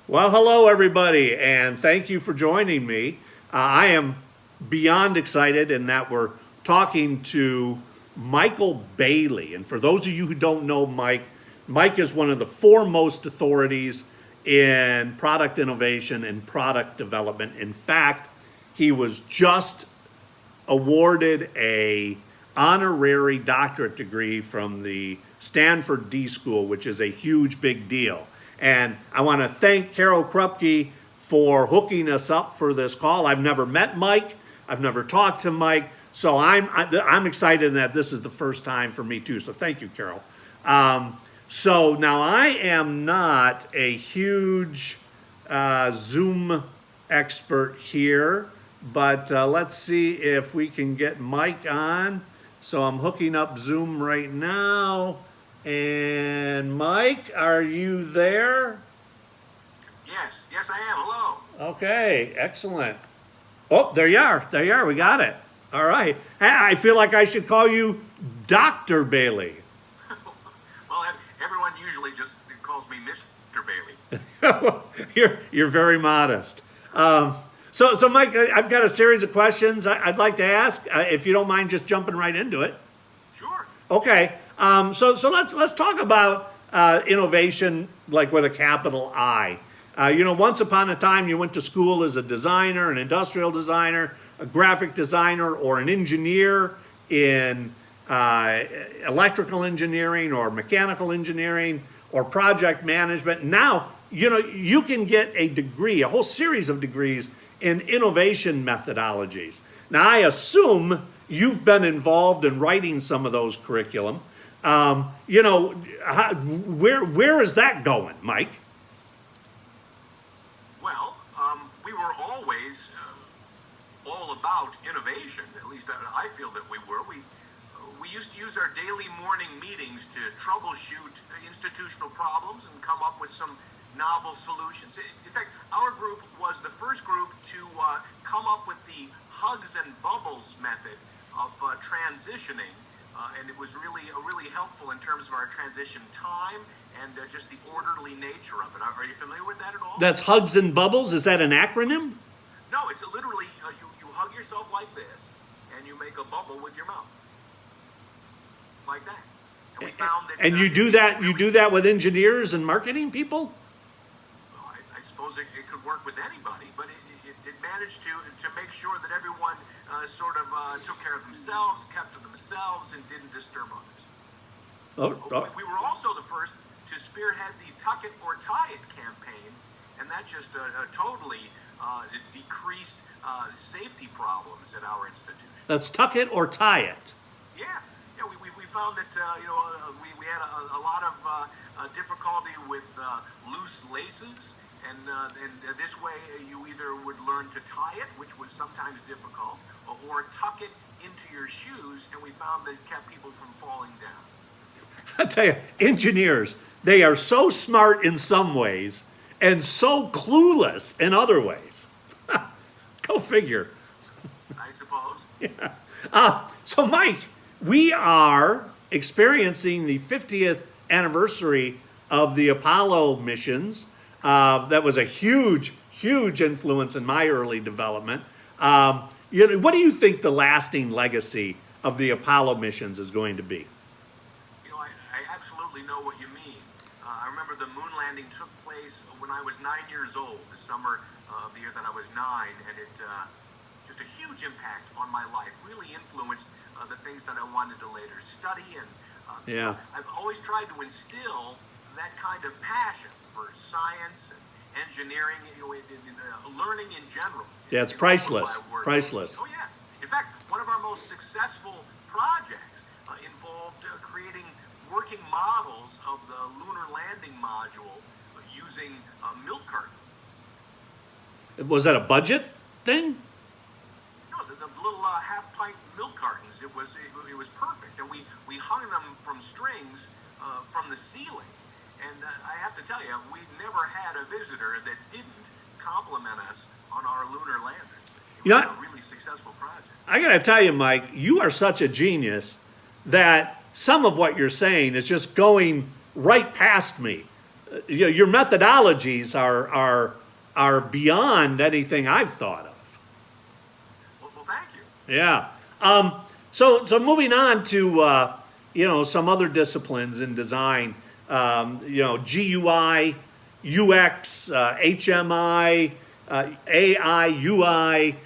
Well, hello, everybody, and thank you for joining me. I am beyond excited in that we're talking to Michael Bailey. And for those of you who don't know Mike, Mike is one of the foremost authorities in product innovation and product development. In fact, he was just awarded a honorary doctorate degree from the Stanford D School, which is a huge big deal. And I want to thank Carol Krupke for hooking us up for this call. I've never met Mike. I've never talked to Mike. So I'm excited that this is the first time for me too. So thank you, Carol. So now I am not a huge Zoom expert here, but let's see if we can get Mike on. So I'm hooking up Zoom right now. And Mike, are you there? Yes, I am. Hello. Okay, excellent. Oh, there you are. There you are. We got it. All right. I feel like I should call you Dr. Bailey. Well, everyone usually just calls me Mr. Bailey. You're very modest. So Mike, I've got a series of questions I'd like to ask. If you don't mind, just jumping right into it. Sure. Okay. So let's talk about innovation, like with a capital I. Once upon a time, you went to school as a designer, an industrial designer, a graphic designer, or an engineer in electrical engineering or mechanical engineering or project management. Now, you can get a degree, a whole series of degrees in innovation methodologies. Now, I assume you've been involved in writing some of those curriculum. Where is that going, Mike? Well, we were always all about innovation. At least I feel that we were. We used to use our daily morning meetings to troubleshoot institutional problems and come up with some novel solutions. In fact, our group was the first group to come up with the hugs and bubbles method of transitioning. And it was really helpful in terms of our transition time and just the orderly nature of it. Are you familiar with that at all? That's Hugs and Bubbles. Is that an acronym? No, it's literally you hug yourself like this, and you make a bubble with your mouth, like that. And we found that. And you do that. You do that with engineers and marketing people. Well, I suppose it could work with anybody, but it managed to make sure that everyone took care of themselves, kept to themselves, and didn't disturb others. We were also the first to spearhead the Tuck It or Tie It campaign, and that just totally decreased safety problems at our institution. That's Tuck It or Tie It. Yeah, we found that we had a lot of difficulty with loose laces, and this way you either would learn to tie it, which was sometimes difficult, or tuck it into your shoes, and we found that it kept people from falling down. I tell you, engineers, they are so smart in some ways and so clueless in other ways. Go figure. I suppose. Yeah. So, Mike, we are experiencing the 50th anniversary of the Apollo missions. That was a huge influence in my early development. What do you think the lasting legacy of the Apollo missions is going to be? I absolutely know what you mean. I remember the moon landing took place when I was 9 years old, the summer of the year that I was 9, and it just a huge impact on my life, really influenced the things that I wanted to later study, and I've always tried to instill that kind of passion for science and engineering, learning in general. Yeah, it's priceless. Priceless. Oh yeah. In fact, one of our most successful projects involved creating working models of the lunar landing module using milk cartons. Was that a budget thing? No, the little half-pint milk cartons. It was perfect, and we hung them from strings from the ceiling. And I have to tell you, we never had a visitor that didn't compliment us on our lunar landers. It was a really successful project. I got to tell you, Mike, you are such a genius that some of what you're saying is just going right past me. your methodologies are beyond anything I've thought of. Well, thank you. Yeah. So moving on to some other disciplines in design, GUI, UX, HMI, AI, UI.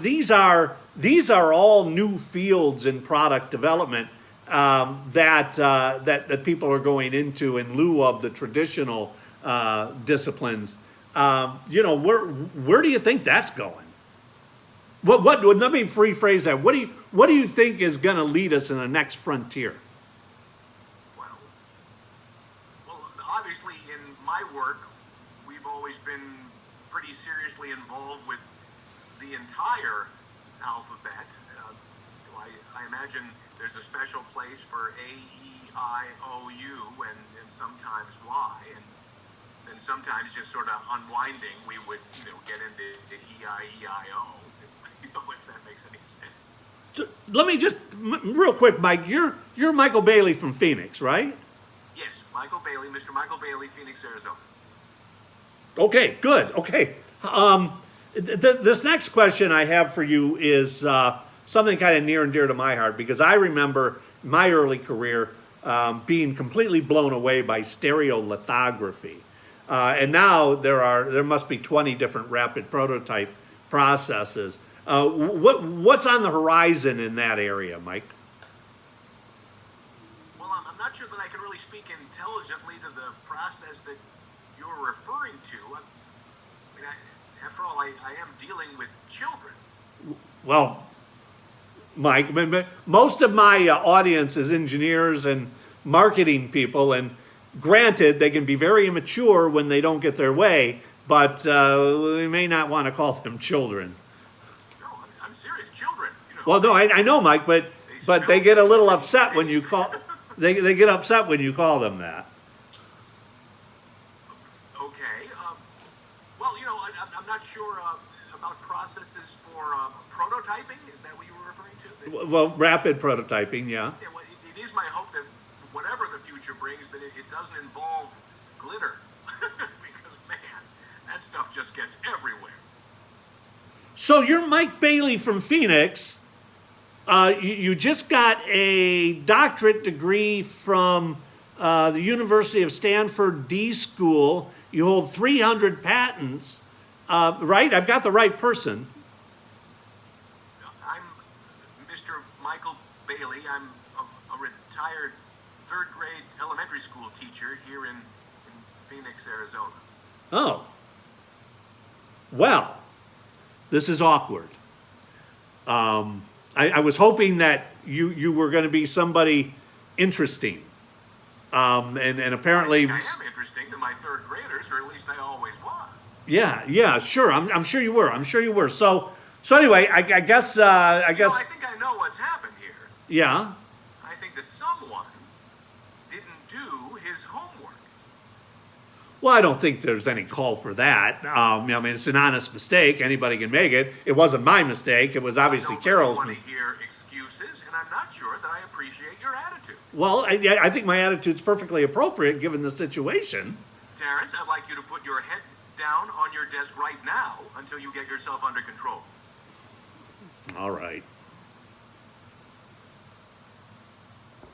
These are all new fields in product development that people are going into in lieu of the traditional disciplines. Where do you think that's going? What? Let me rephrase that. What do you think is going to lead us in the next frontier? Well, obviously, in my work, we've always been pretty seriously involved with the entire alphabet. I imagine there's a special place for A, E, I, O, U, and sometimes Y, and then sometimes just sort of unwinding, we would get into the E, I, E, I, O. If that makes any sense. Let me just real quick, Mike. You're Michael Bailey from Phoenix, right? Yes, Michael Bailey, Mr. Michael Bailey, Phoenix, Arizona. Okay, good. Okay. This next question I have for you is something kind of near and dear to my heart, because I remember my early career being completely blown away by stereolithography, and now there must be 20 different rapid prototype processes. What's on the horizon in that area, Mike? Well, I'm not sure that I can really speak intelligently to the process that you're referring to. I mean, after all, I am dealing with children. Well, Mike, most of my audience is engineers and marketing people, and granted, they can be very immature when they don't get their way, but we may not want to call them children. No, I'm serious. Children. Well, no, I know, Mike, but they get a little upset when you call. They get upset when you call them that. Okay. Well, I'm not sure about processes for prototyping. Is that what you were referring to? Well, rapid prototyping, yeah. Yeah, well, it is my hope that whatever the future brings, that it doesn't involve glitter. Because, man, that stuff just gets everywhere. So you're Mike Bailey from Phoenix. You just got a doctorate degree from the University of Stanford D School. You hold 300 patents, right? I've got the right person. I'm Mr. Michael Bailey. I'm a retired third grade elementary school teacher here in Phoenix, Arizona. Oh. Well, this is awkward. I was hoping that you were going to be somebody interesting. And apparently... I am interesting to my third graders, or at least I always was. Yeah, sure. I'm sure you were. So anyway, I guess... I think I know what's happened here. Yeah. I think that someone didn't do his homework. Well, I don't think there's any call for that. I mean, it's an honest mistake. Anybody can make it. It wasn't my mistake. It was obviously Carol's mistake. I don't want to hear excuses, and I'm not sure that I appreciate your attitude. Well, I think my attitude's perfectly appropriate given the situation. Terrence, I'd like you to put your head down on your desk right now until you get yourself under control. All right.